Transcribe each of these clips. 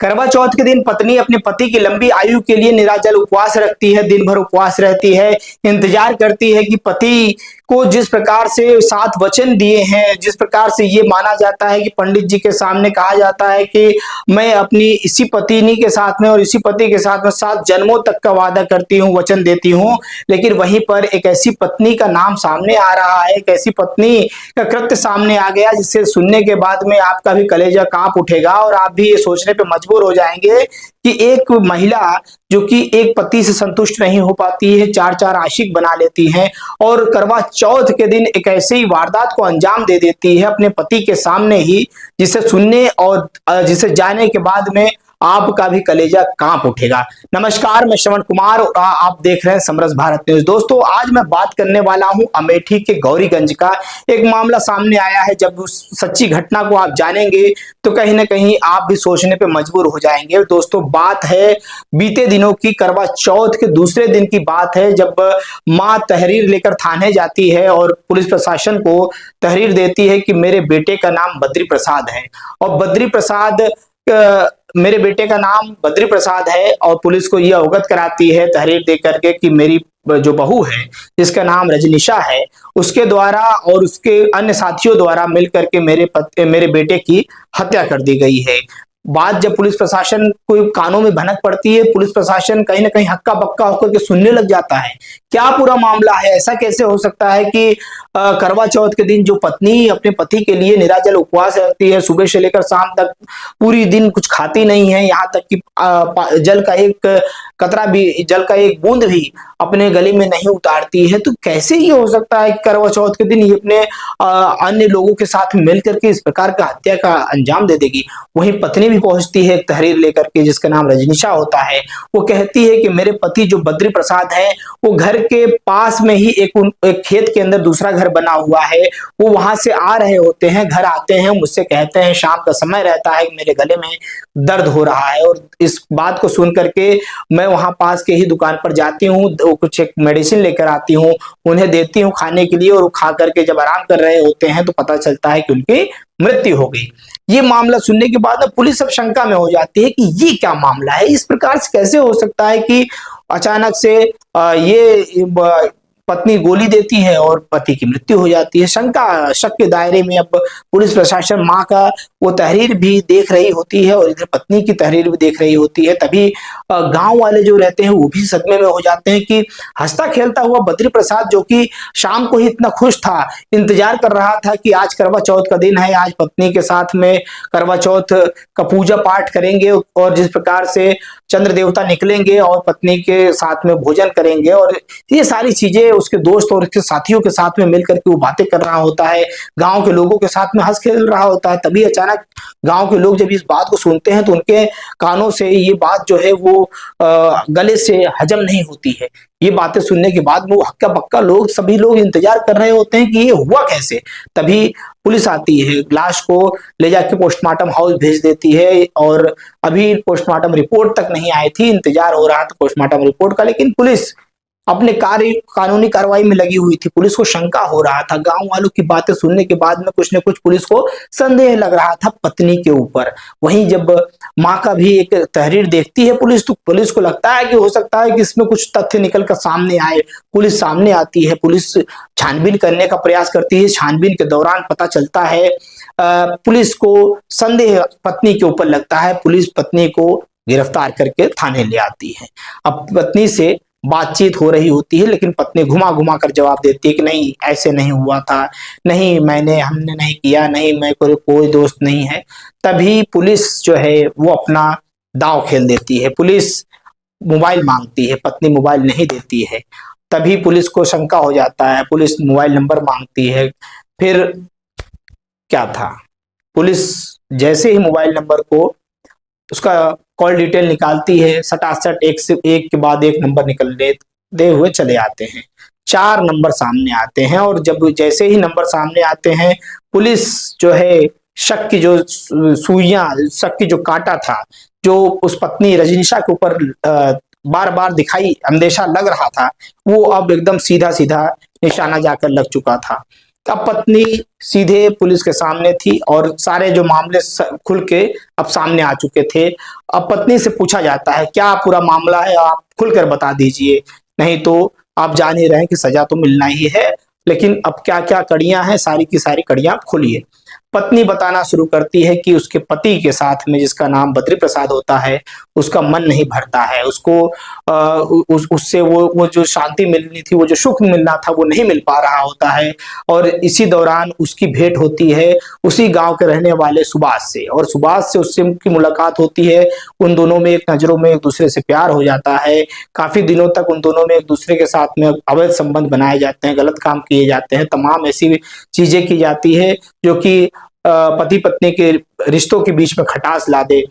करवा चौथ के दिन पत्नी अपने पति की लंबी आयु के लिए निराजल उपवास रखती है, दिन भर उपवास रहती है, इंतजार करती है कि पति को जिस प्रकार से 7 वचन दिए हैं, जिस प्रकार से ये माना जाता है कि पंडित जी के सामने कहा जाता है कि मैं अपनी इसी पत्नी के साथ में और इसी पति के साथ में 7 जन्मों तक का वादा करती हूँ, वचन देती हूँ। लेकिन वहीं पर एक ऐसी पत्नी का नाम सामने आ रहा है, एक ऐसी पत्नी का कृत्य सामने आ गया जिससे सुनने के बाद में आपका भी कलेजा कांप उठेगा और आप भी ये सोचने पे मजबूर हो जाएंगे कि एक महिला जो कि एक पति से संतुष्ट नहीं हो पाती है, 4 आशिक बना लेती है और करवा चौथ के दिन एक ऐसे ही वारदात को अंजाम दे देती है अपने पति के सामने ही, जिसे सुनने और जिसे जाने के बाद में आपका भी कलेजा कांप उठेगा। नमस्कार, मैं श्रवण कुमार और आप देख रहे हैं समरस भारत न्यूज। दोस्तों, आज मैं बात करने वाला हूं अमेठी के गौरीगंज का एक मामला सामने आया है। जब उस सच्ची घटना को आप जानेंगे तो कहीं ना कहीं आप भी सोचने पे मजबूर हो जाएंगे। दोस्तों, बात है बीते दिनों की, करवा चौथ के दूसरे दिन की बात है, जब मां तहरीर लेकर थाने जाती है और पुलिस प्रशासन को तहरीर देती है कि मेरे बेटे का नाम बद्री प्रसाद है और मेरे बेटे का नाम बद्री प्रसाद है और पुलिस को यह अवगत कराती है तहरीर दे करके कि मेरी जो बहू है जिसका नाम रजनीशा है, उसके द्वारा और उसके अन्य साथियों द्वारा मिलकर के मेरे बेटे की हत्या कर दी गई है। बात जब पुलिस प्रशासन को कानों में भनक पड़ती है, पुलिस प्रशासन कहीं ना कहीं हक्का बक्का होकर के सुनने लग जाता है। क्या पूरा मामला है? ऐसा कैसे हो सकता है कि करवा चौथ के दिन जो पत्नी अपने पति के लिए निराजल उपवास रखती है, सुबह से लेकर शाम तक पूरी दिन कुछ खाती नहीं है, यहाँ तक कि जल का एक कतरा भी, जल का एक बूंद भी अपने गले में नहीं उतारती है, तो कैसे ये हो सकता है कि करवा चौथ के दिन ये अपने अन्य लोगों के साथ मिलकर के इस प्रकार का हत्या का अंजाम दे देगी? वहीं पत्नी भी पहुंचती है तहरीर लेकर के, जिसका नाम रजनीशा होता है। वो कहती है कि मेरे पति जो बद्री प्रसाद है, वो घर के पास में ही एक खेत के अंदर दूसरा घर बना हुआ है, वो वहां से आ रहे होते हैं, घर आते हैं, मुझसे कहते हैं, शाम का समय रहता है, मेरे गले में दर्द हो रहा है। और इस बात को सुन करके मैं वहां पास के ही दुकान पर जाती हूँ, कुछ एक मेडिसिन लेकर आती हूँ, उन्हें देती हूँ खाने के लिए, और वो खा करके जब आराम कर रहे होते हैं तो पता चलता है कि उनकी मृत्यु हो गई। ये मामला सुनने के बाद पुलिस अब शंका में हो जाती है कि ये क्या मामला है, इस प्रकार से कैसे हो सकता है कि अचानक से ये पत्नी गोली देती है और पति की मृत्यु हो जाती है। शक के दायरे में अब पुलिस प्रशासन मां का वो तहरीर भी देख रही होती है और इधर पत्नी की तहरीर भी देख रही होती है। तभी गांव वाले जो रहते हैं वो भी सदमे में हो जाते हैं कि हंसता खेलता हुआ बद्री प्रसाद, जो कि शाम को ही इतना खुश था, इंतजार कर रहा था कि आज करवा चौथ का दिन है, आज पत्नी के साथ में करवा चौथ का पूजा पाठ करेंगे और जिस प्रकार से चंद्र देवता निकलेंगे और पत्नी के साथ में भोजन करेंगे, और ये सारी चीजें उसके दोस्त और उसके साथियों के साथ में मिलकर के वो बातें कर रहा होता है, गांव के लोगों के साथ में हंस खेल रहा होता है। तभी अचानक गांव के लोग जब इस बात को सुनते हैं तो उनके कानों से ये बात जो है वो गले से हजम नहीं होती है। ये बातें सुनने के बाद वो हक्का बक्का लोग, सभी लोग इंतजार कर रहे होते हैं कि ये हुआ कैसे। तभी पुलिस आती है, लाश को ले जाके पोस्टमार्टम हाउस भेज देती है और अभी पोस्टमार्टम रिपोर्ट तक नहीं आई थी, इंतजार हो रहा था पोस्टमार्टम रिपोर्ट का, लेकिन पुलिस अपने कानूनी कार्रवाई में लगी हुई थी। पुलिस को शंका हो रहा था, गांव वालों की बातें सुनने के बाद में कुछ न कुछ पुलिस को संदेह लग रहा था पत्नी के ऊपर। वहीं जब मां का भी एक तहरीर देखती है पुलिस, तो पुलिस को लगता है कि हो सकता है कि इसमें कुछ तथ्य निकल कर सामने आए। पुलिस सामने आती है, पुलिस छानबीन करने का प्रयास करती है। छानबीन के दौरान पता चलता है, पुलिस को संदेह पत्नी के ऊपर लगता है, पुलिस पत्नी को गिरफ्तार करके थाने ले आती है। अब पत्नी से बातचीत हो रही होती है, लेकिन पत्नी घुमा घुमा कर जवाब देती है कि नहीं, ऐसे नहीं हुआ था, नहीं हमने नहीं किया, नहीं, मैं कोई दोस्त नहीं है। तभी पुलिस जो है वो अपना दांव खेल देती है, पुलिस मोबाइल मांगती है, पत्नी मोबाइल नहीं देती है। तभी पुलिस को शंका हो जाता है, पुलिस मोबाइल नंबर मांगती है। फिर क्या था, पुलिस जैसे ही मोबाइल नंबर को, उसका कॉल डिटेल निकालती है, सटासट एक के बाद एक नंबर निकलते हुए चले आते हैं। 4 नंबर सामने आते हैं और जब जैसे ही नंबर सामने आते हैं, पुलिस जो है शक की जो सुइयां, शक की जो कांटा था, जो उस पत्नी रजनीशा के ऊपर बार बार दिखाई अंदेशा लग रहा था, वो अब एकदम सीधा सीधा निशाना जाकर लग चुका था। अब पत्नी सीधे पुलिस के सामने थी और सारे जो मामले खुल के अब सामने आ चुके थे। अब पत्नी से पूछा जाता है क्या पूरा मामला है, आप खुलकर बता दीजिए, नहीं तो आप जान ही रहे हैं कि सजा तो मिलना ही है, लेकिन अब क्या क्या कड़ियां हैं, सारी की सारी कड़ियां खोलिए। पत्नी बताना शुरू करती है कि उसके पति के साथ में, जिसका नाम बद्री प्रसाद होता है, उसका मन नहीं भरता है, उसको उससे वो जो शांति मिलनी थी, वो जो सुख मिलना था, वो नहीं मिल पा रहा होता है। और इसी दौरान उसकी भेंट होती है उसी गांव के रहने वाले सुभाष से, और सुभाष से उससे उनकी मुलाकात होती है। उन दोनों में एक नजरों में एक दूसरे से प्यार हो जाता है। काफी दिनों तक उन दोनों में एक दूसरे के साथ में अवैध संबंध बनाए जाते हैं, गलत काम किए जाते हैं, तमाम ऐसी चीजें की जाती है जो कि पति पत्नी के रिश्तों के बीच में खटास ला दे।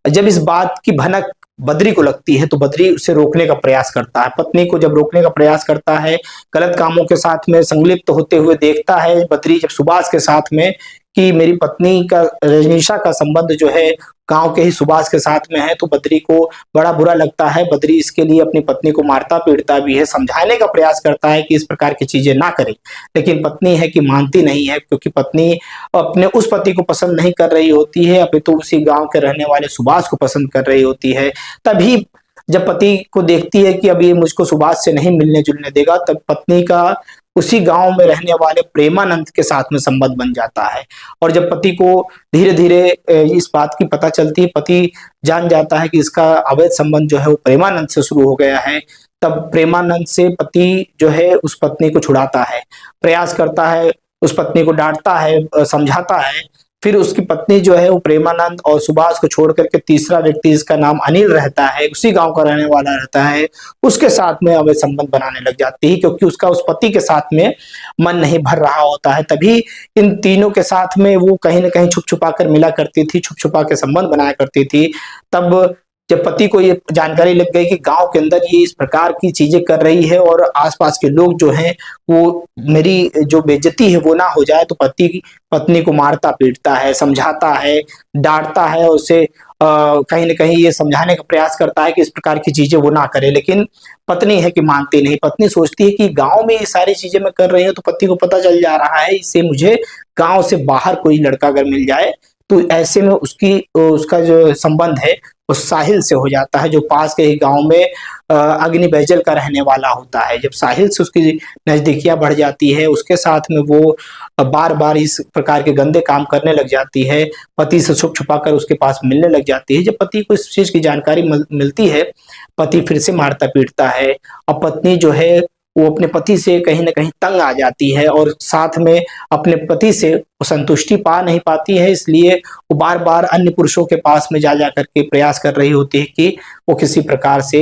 जब इस बात की भनक बद्री को लगती है तो बद्री उसे रोकने का प्रयास करता है। पत्नी को जब रोकने का प्रयास करता है, गलत कामों के साथ में संलिप्त होते हुए देखता है बद्री जब सुभाष के साथ में कि मेरी पत्नी का रजनीशा का संबंध जो है गांव के ही सुभाष के साथ में है, तो बद्री को बड़ा बुरा लगता है। बद्री इसके लिए अपनी पत्नी को मारता पीटता भी है, समझाने का प्रयास करता है कि इस प्रकार की चीजें ना करे, लेकिन पत्नी है कि मानती नहीं है, क्योंकि पत्नी अपने उस पति को पसंद नहीं कर रही होती है, अभी तो उसी गांव के रहने वाले सुभाष को पसंद कर रही होती है। तभी जब पति को देखती है कि अब ये मुझको सुभाष से नहीं मिलने जुलने देगा, तब पत्नी का उसी गांव में रहने वाले प्रेमानंद के साथ में संबंध बन जाता है। और जब पति को धीरे धीरे इस बात की पता चलती है, पति जान जाता है कि इसका अवैध संबंध जो है वो प्रेमानंद से शुरू हो गया है, तब प्रेमानंद से पति जो है उस पत्नी को छुड़ाता है, प्रयास करता है, उस पत्नी को डांटता है, समझाता है। फिर उसकी पत्नी जो है वो प्रेमानंद और सुभाष को छोड़ करके तीसरा व्यक्ति जिसका नाम अनिल रहता है, उसी गांव का रहने वाला रहता है, उसके साथ में अवैध संबंध बनाने लग जाती है, क्योंकि उसका उस पति के साथ में मन नहीं भर रहा होता है। तभी इन तीनों के साथ में वो कहीं ना कहीं छुप छुपा कर मिला करती थी, छुप छुपा के संबंध बनाया करती थी। तब जब पति को ये जानकारी लग गई कि गांव के अंदर ये इस प्रकार की चीजें कर रही है और आसपास के लोग जो हैं वो मेरी जो बेइज्जती है वो ना हो जाए, तो पति पत्नी को मारता पीटता है, समझाता है, डांटता है, और उसे कहीं ना कहीं ये समझाने का प्रयास करता है कि इस प्रकार की चीजें वो ना करे, लेकिन पत्नी है कि मानती नहीं। पत्नी सोचती है कि गांव में ये सारी चीजें मैं कर रही हूँ तो पति को पता चल जा रहा है, इससे मुझे गांव से बाहर कोई लड़का अगर मिल जाए तो ऐसे में उसका जो संबंध है उस साहिल से हो जाता है, जो पास के ही गांव में अग्नि बैजल का रहने वाला होता है। जब साहिल से उसकी नजदीकियां बढ़ जाती है, उसके साथ में वो बार बार इस प्रकार के गंदे काम करने लग जाती है, पति से छुप छुपा कर उसके पास मिलने लग जाती है। जब पति को इस चीज की जानकारी मिलती है, पति फिर से मारता पीटता है, और पत्नी जो है वो अपने पति से कहीं ना कहीं तंग आ जाती है, और साथ में अपने पति से वो संतुष्टि पा नहीं पाती है, इसलिए वो बार बार अन्य पुरुषों के पास में जा करके प्रयास कर रही होती है कि वो किसी प्रकार से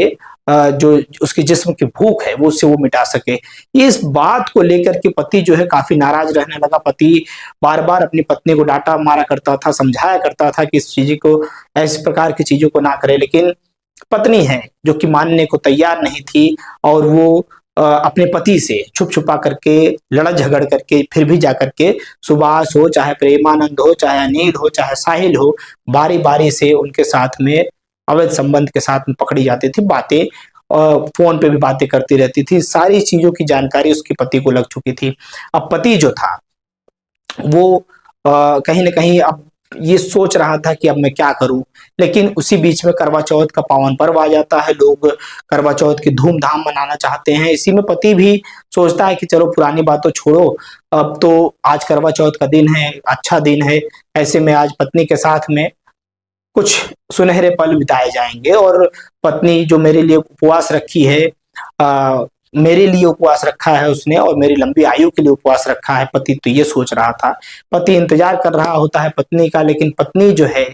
जो उसकी जिस्म की भूख है वो उससे वो मिटा सके। इस बात को लेकर के पति जो है काफी नाराज रहने लगा। पति बार बार अपनी पत्नी को डांटा मारा करता था, समझाया करता था कि इस चीज को, ऐसे प्रकार की चीजों को ना करे, लेकिन पत्नी है जो कि मानने को तैयार नहीं थी, और वो अपने पति से छुप छुपा करके लड़ झगड़ करके फिर भी जा करके सुभाष हो, चाहे प्रेमानंद हो, चाहे अनिल हो, चाहे साहिल हो, बारी बारी से उनके साथ में अवैध संबंध के साथ में पकड़ी जाती थी। बातें फोन पे भी बातें करती रहती थी, सारी चीजों की जानकारी उसके पति को लग चुकी थी। अब पति जो था वो कहीं ना कहीं अब ये सोच रहा था कि अब मैं क्या करूं, लेकिन उसी बीच में करवा चौथ का पावन पर्व आ जाता है। लोग करवा चौथ की धूमधाम मनाना चाहते हैं। इसी में पति भी सोचता है कि चलो पुरानी बात तो छोड़ो, अब तो आज करवा चौथ का दिन है, अच्छा दिन है, ऐसे में आज पत्नी के साथ में कुछ सुनहरे पल बिताए जाएंगे। और पत्नी जो मेरे लिए उपवास रखी है, मेरे लिए उपवास रखा है उसने, और मेरी लंबी आयु के लिए उपवास रखा है। पति तो ये सोच रहा था, पति इंतजार कर रहा होता है पत्नी का, लेकिन पत्नी जो है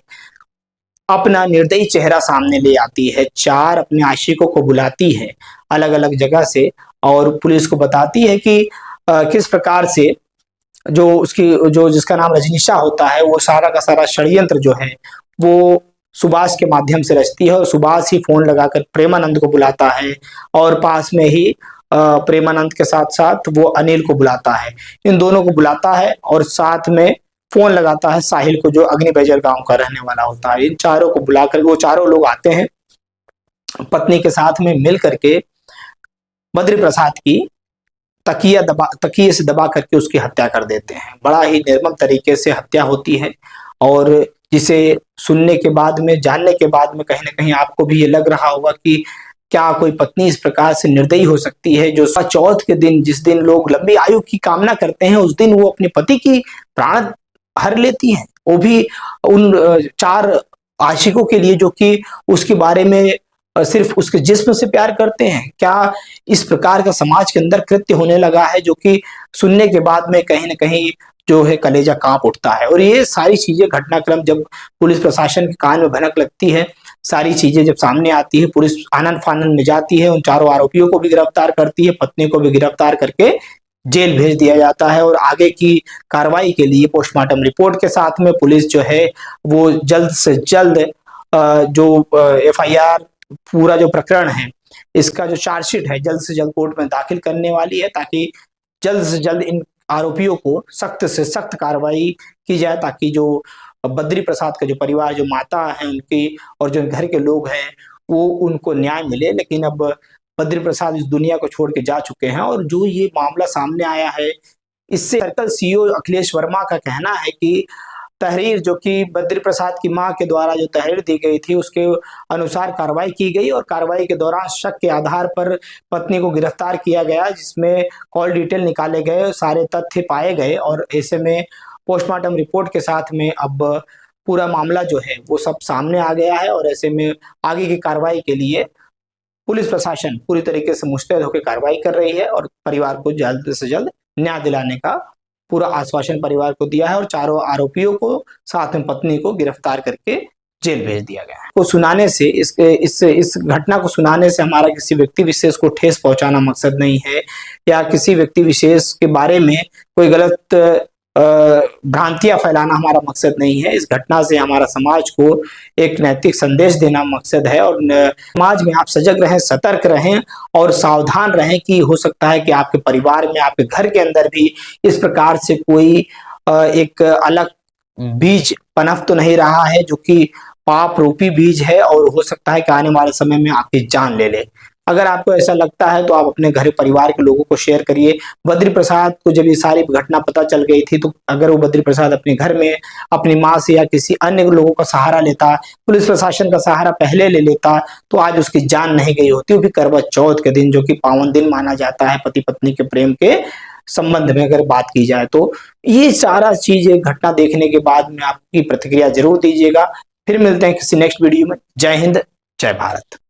अपना निर्दयी चेहरा सामने ले आती है, चार अपने आशिकों को बुलाती है अलग अलग जगह से, और पुलिस को बताती है कि किस प्रकार से जो उसकी जो जिसका नाम रजनीशा होता है, वो सारा का सारा षड्यंत्र जो है वो सुभाष के माध्यम से रचती है, और सुभाष ही फोन लगाकर प्रेमानंद को बुलाता है, और पास में ही प्रेमानंद के साथ साथ वो अनिल को बुलाता है। इन दोनों को बुलाता है और साथ में फोन लगाता है साहिल को, जो अग्नि बैजल गांव का रहने वाला होता है। इन चारों को बुलाकर वो चारों लोग आते हैं, पत्नी के साथ में मिल करके बद्री प्रसाद की तकिए से दबा करके उसकी हत्या कर देते हैं। बड़ा ही निर्मम तरीके से हत्या होती है और जिसे सुनने के बाद में, जानने के बाद में कहीं ना कहीं आपको भी ये लग रहा होगा कि क्या कोई पत्नी इस प्रकार से निर्दयी हो सकती है, जो चौथ के दिन, जिस दिन लोग लंबी आयु की कामना करते हैं, उस दिन वो अपने पति की प्राण हर लेती हैं, वो भी उन 4 आशिकों के लिए जो कि उसके बारे में सिर्फ उसके जिस्म से प्यार करते हैं। क्या इस प्रकार का समाज के अंदर कृत्य होने लगा है, जो कि सुनने के बाद में कहीं ना कहीं जो है कलेजा कांप उठता है। और ये सारी चीजें, घटनाक्रम जब पुलिस प्रशासन के कान में भनक लगती है, सारी चीजें जब सामने आती है, पुलिस आनन फानन में जाती है, उन चारों आरोपियों को भी गिरफ्तार करती है, पत्नी को भी गिरफ्तार करके जेल भेज दिया जाता है। और आगे की कार्रवाई के लिए पोस्टमार्टम रिपोर्ट के साथ में पुलिस जो है वो जल्द से जल्द जो FIR, पूरा जो प्रकरण है, इसका जो चार्जशीट है, जल्द से जल्द कोर्ट में दाखिल करने वाली है, ताकि जल्द से जल्द इन आरोपियों को सख्त से सख्त कार्रवाई की जाए, ताकि जो बद्री प्रसाद का जो परिवार, जो माता है उनकी और जो घर के लोग हैं, वो उनको न्याय मिले। लेकिन अब बद्री प्रसाद इस दुनिया को छोड़ के जा चुके हैं। और जो ये मामला सामने आया है, इससे सर्कल CEO अखिलेश वर्मा का कहना है कि तहरीर जो कि बद्री प्रसाद की मां के द्वारा जो तहरीर दी गई थी, उसके अनुसार कार्रवाई की गई और कार्रवाई के दौरान शक के आधार पर पत्नी को गिरफ्तार किया गया, जिसमें कॉल डिटेल निकाले गए, सारे तथ्य पाए गए। और ऐसे में पोस्टमार्टम रिपोर्ट के साथ में अब पूरा मामला जो है वो सब सामने आ गया है। और ऐसे में आगे की कार्रवाई के लिए पुलिस प्रशासन पूरी तरीके से मुस्तैद होकर कार्रवाई कर रही है और परिवार को जल्द से जल्द न्याय दिलाने का पूरा आश्वासन परिवार को दिया है। और चारों आरोपियों को, साथ में पत्नी को गिरफ्तार करके जेल भेज दिया गया है। को सुनाने से, इस घटना को सुनाने से हमारा किसी व्यक्ति विशेष को ठेस पहुंचाना मकसद नहीं है, या किसी व्यक्ति विशेष के बारे में कोई गलत भ्रांतियां फैलाना हमारा मकसद नहीं है। इस घटना से हमारा समाज को एक नैतिक संदेश देना मकसद है। और समाज में आप सजग रहें, सतर्क रहें और सावधान रहें कि हो सकता है कि आपके परिवार में, आपके घर के अंदर भी इस प्रकार से कोई एक अलग बीज पनप तो नहीं रहा है, जो कि पाप रूपी बीज है, और हो सकता है कि आने वाले समय में आपकी जान ले ले। अगर आपको ऐसा लगता है तो आप अपने घर परिवार के लोगों को शेयर करिए। बद्री प्रसाद को जब ये सारी घटना पता चल गई थी, तो अगर वो बद्री प्रसाद अपने घर में अपनी माँ से या किसी अन्य लोगों का सहारा लेता, पुलिस प्रशासन का सहारा पहले ले लेता, तो आज उसकी जान नहीं गई होती। वो भी करवा चौथ के दिन, जो कि पावन दिन माना जाता है पति पत्नी के प्रेम के संबंध में अगर बात की जाए। तो ये सारा चीज, घटना देखने के बाद में आपकी प्रतिक्रिया जरूर दीजिएगा। फिर मिलते हैं किसी नेक्स्ट वीडियो में। जय हिंद, जय भारत।